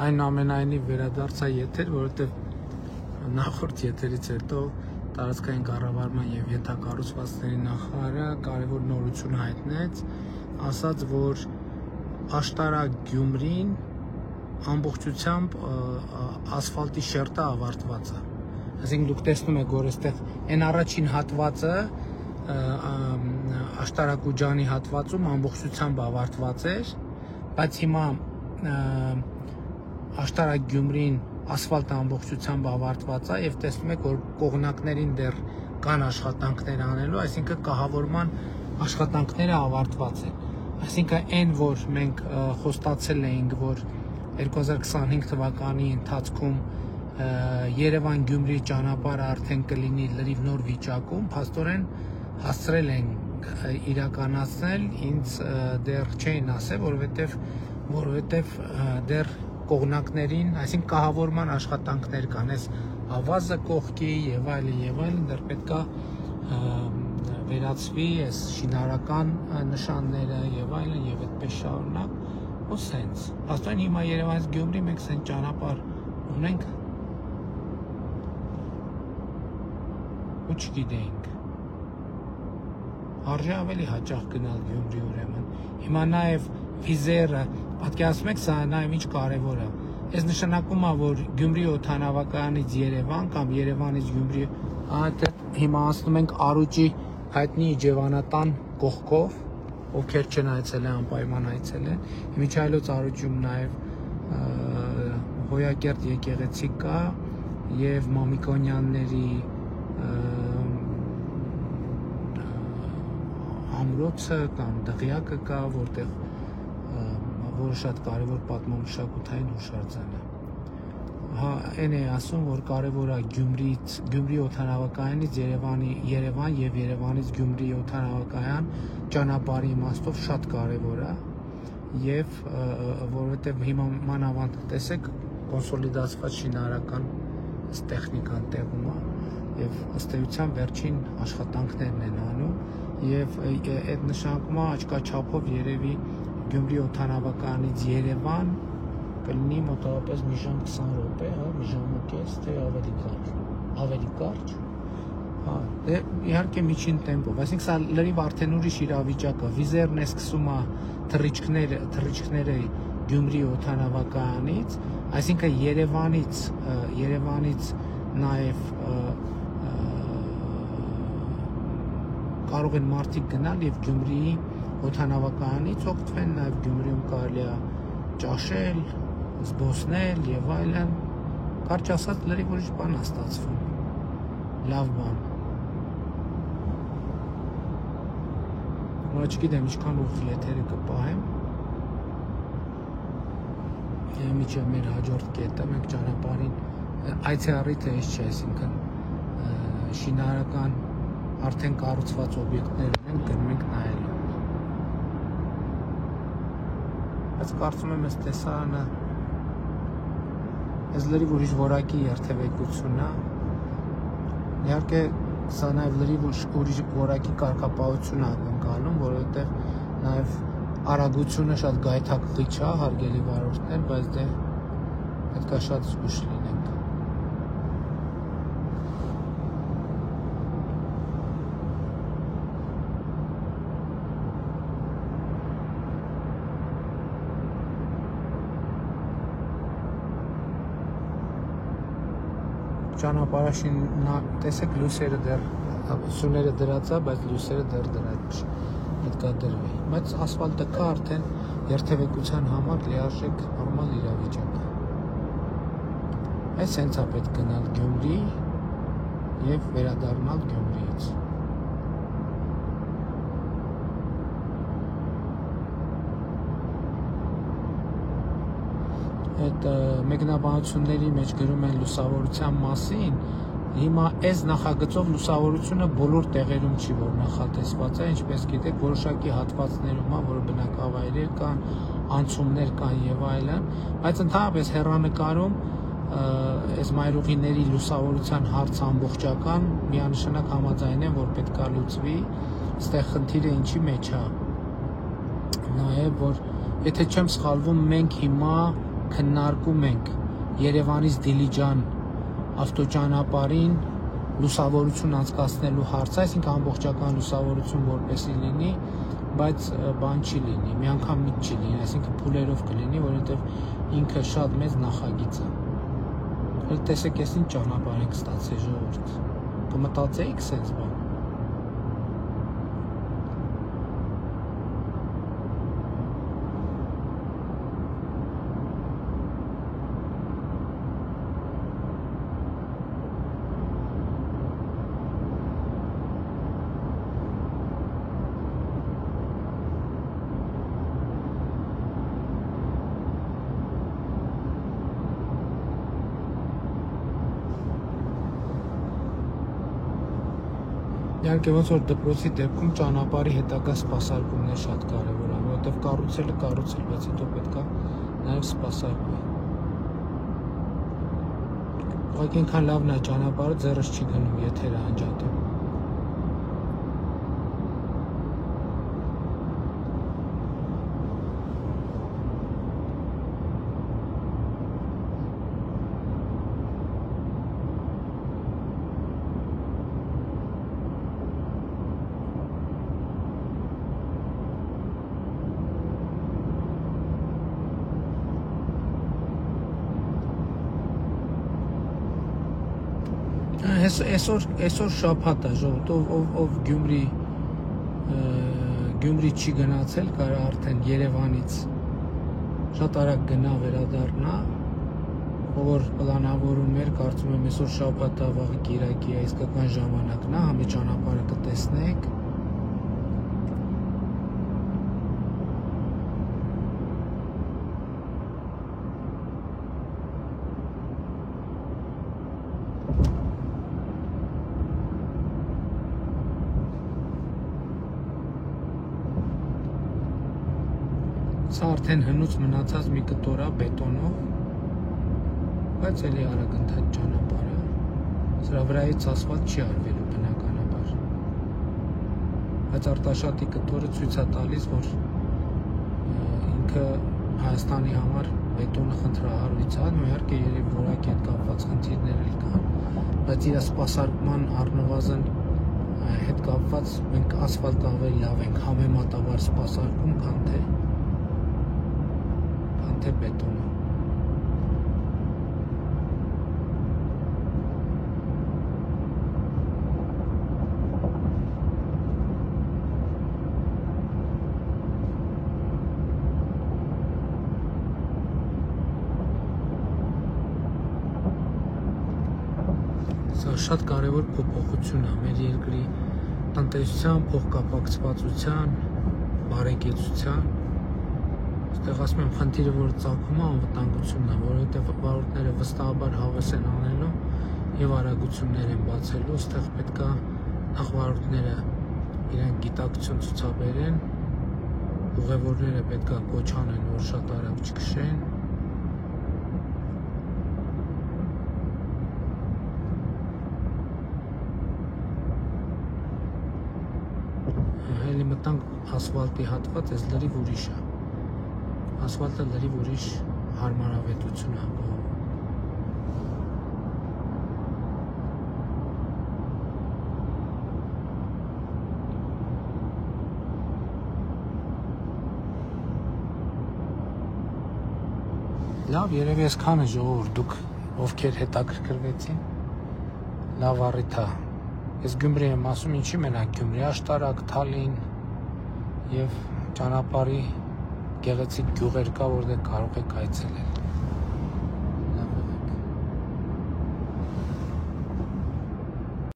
Այնուամենայնիվ վերադարձա եթեր, որովհետև նախորդ եթերից հետո տարածքային կառավարման եւ ենթակառուցվածքների նախարարը կարևոր նորություն հայտնեց, ասաց, որ Աշտարակ Գյումրին ամբողջությամբ ասֆալտի շերտը ավարտված է։ Այսինքն դուք տեսնում եք, որ այստեղ այն առաջին հատվածը Աշտարակուջանի հատվածում ամբողջությամբ ավարտված էր, բայց հիմա Աշտարակ Գյումրին ասֆալտը ամբողջությամբ ավարտված է եւ տեսնում եք, որ կողմնակներին դեռ կան աշխատանքներ անելու, այսինքն կահավորման աշխատանքները ավարտված են։ Այսինքն այն, որ մենք խոստացել էինք, որ 2025 թվականի ընթացքում Երևան-Գյումրի ճանապարհը արդեն կլինի լրիվ նոր վիճակում, փաստորեն հասցրել են իրականացնել, ինձ դեռ չէին ասել, որովհետև դեռ կողմնակներին, այսինքն կահավորման աշխատանքներ կան, այս ավազը կողքի եւ այլն, դեռ պետք է վերացվի այս շինարական նշանները եւ այլն եւ այդպես շարունակ, ու սենց։ Փաստորեն հիմա Երևանից Գյումրի մենք սենց ճանապարհ ունենք ու չգիտենք։ Արժե ավելի հաճախ գնալ Գյումրի ուրեմն։ Հիմա նաև վիզերը, պատկերացնում եք, սա նաև ինչ կարևոր է։ Այս նշանակում է, որ Գյումրի օդանավակայանից Երևան կամ Երևանից Գյումրի, հիմա անցնում ենք Արուջի հայտնի Իջևանատան կողքով, ովքեր չեն այցելել, անպայման այցելեն։ Միջայլոց Արուջում նաև Հոյակերտ եկեղեցի կա եւ Մամիկոնյանների ամրոցը կամ դղյակը կա, որտեղ որը շատ կարևոր պատմամշակութային հուշարձան է։ Այն է ասում, որ կարևոր է Գյումրի օդանավակայանից Երևան եւ Երևանից Գյումրի օդանավակայան ճանապարհի իմաստով շատ կարևոր է եւ որովհետեւ հիմա մանավանդ տեսեք կոնսոլիդացված շինարական տեխնիկան տեղում է եւ ըստ էության վերջին աշխատանքներն են անում եւ այդ նշանակում է աչքաչափով երևի Գյումրի օդանավակայանից Երևան կլինի մոտավորապես մի ժամ 20 րոպե, մի ժամ ու կես, թե ավելի կարճ։ Դե իհարկե միջին տեմպով, այսինքն սա լրիվ արդեն ուրիշ իրավիճակ է։ Վիզերն է սկսում է թռիչքները Գյումրի օդանավակայանից, այսինքն Երևանից նաև կարող են մարդիկ գնալ եւ Գյումրիի օդանավակայանից օգտվեն, նաև Գյումրիում կարելի է ճաշել, զբոսնել եւ այլն։ Կարճ ասած, լրիվ ուրիշ բան է ստացվում։ Լավ բան։ Որը չգիտեմ ինչքան ուղիղ եթերը կպահեմ։ Մինչև մեր հաջորդ կետը մենք ճանապարհին այցի առիթը էս չէ, այսինքն շինարական արդեն կառուցված օբյեկտներ ունենք, գնում ենք նայելու։ Բայց կարծում եմ, այս տեսարանը այս լրիվ ուրիշ որակի երթևեկություն է։ Իհարկե, սա նաև լրիվ ուրիշ որակի կարգապահություն է ընկալում, որովհետև նաև արագությունը շատ գայթակղիչ է, հարգելի վարորդներ, բայց դե պետք է շատ զգույշ լինենք։ Ճանապարհաշին տեսեք լույսերը դեռ սյուները դրած է, բայց լույսերը դեռ դրած պետքա դրվի։ Բայց ասֆալտը կա արդեն երթևեկության համար լիարժեք նորմալ իրավիճակ։ Այս հենց է պետք գնալ Գյումրի եւ վերադառնալ Գյումրիից։ Այդ մեկնաբանությունների մեջ գրում են լուսավորության մասին, հիմա այս նախագծով լուսավորությունը բոլոր տեղերում չի, որ նախատեսված է, ինչպես գիտեք, որոշակի հատվածներում է, որ բնակավայրեր կան, անցումներ կան եւ այլն, բայց ընդհանրապես հեռանկարում այս մայրուղիների լուսավորության հարցը ամբողջական միանշանակ համաձայն են, որ պետք է լուծվի, այստեղ խնդիրը ինչի մեջ է, նաեւ որ եթե չեմ սխալվում, մենք հիմա քննարկում ենք Երևանից Դիլիջան ավտոճանապարհին լուսավորություն անցկացնելու հարցը, այսինքն ամբողջական լուսավորություն որպեսզի լինի, բայց բան չի լինի, մի անգամ միջ չի լինի, այսինքն փուլերով կլինի, որովհետև ինքը շատ մեծ նախագիծ է։ Հələ տեսեք, ես ինչ ճանապարհ եք ստացել ժողովուրդ։ Կմտածեիք սենց բան։ Իհարկե ոնց որ դպրոցի դեպքում ճանապարհի հետագա սպասարկումն է շատ կարևոր, որովհետև կառուցել, բայց հետո պետք է նաև սպասարկվի։ Ուղղակի այնքան լավն է ճանապարհը, ձեռս չի գնում, եթերը անջատում։ Այսօր շաբաթ է, ժողովուրդ, ով Գյումրի չի գնացել, կարող արդեն Երևանից շատ արագ գնա վերադառնա, ով որ պլանավորում էր, կարծում եմ այսօր շաբաթ է, վաղը կիրակի է, իսկական ժամանակն է, համի ճանապարհը կտեսնեք։ Սա արդեն հնուց մնացած մի կտոր է բետոնով, բայց էլի արագընթաց ճանապարհ է։ Սրա վրայից ասֆալտ չի արվելու բնականաբար։ Բայց Արտաշատի կտորը ցույց է տալիս, որ ինքը Հայաստանի համար բետոնը խնդրահարույց է, իհարկե երևի որակի հետ կապված խնդիրներ էլ կան, բայց իր սպասարկման առնվազն հետ կապված մենք ասֆալտը ավելի լավ ենք համեմատաբար սպասարկում, քան թե բետոնը։ Սա շատ կարևոր փոփոխություն է մեր երկրի տնտեսության, փոխկապակցվածության, բարեկեցության։ Այստեղ ասում եմ, խնդիրը, որ ծագում է, անվտանգությունն է, որովհետև վարորդները վստահաբար հավես են անելու եւ արագություններ են բացելու, այստեղ պետք է նախ վարորդները իրենք գիտակցություն ցուցաբերեն, ուղևորները պետք է կոչ անեն, որ շատ արագ չքշեն։ Հելի մտանք ասֆալտի հատված, այս լրիվ ուրիշ է։ Ասֆալտը լրիվ ուրիշ հարմարավետություն է ապահովում։ Լավ, երևի այսքանը ժողովուրդ, դուք ովքեր հետաքրքրվեցին, լավ առիթ է։ Ես Գյումրի եմ ասում, ինչի մենակ Գյումրի, Աշտարակ, Թալին եւ ճանապարհի գեղեցիկ գյուղեր կա, որտեղ կարող եք այցելել։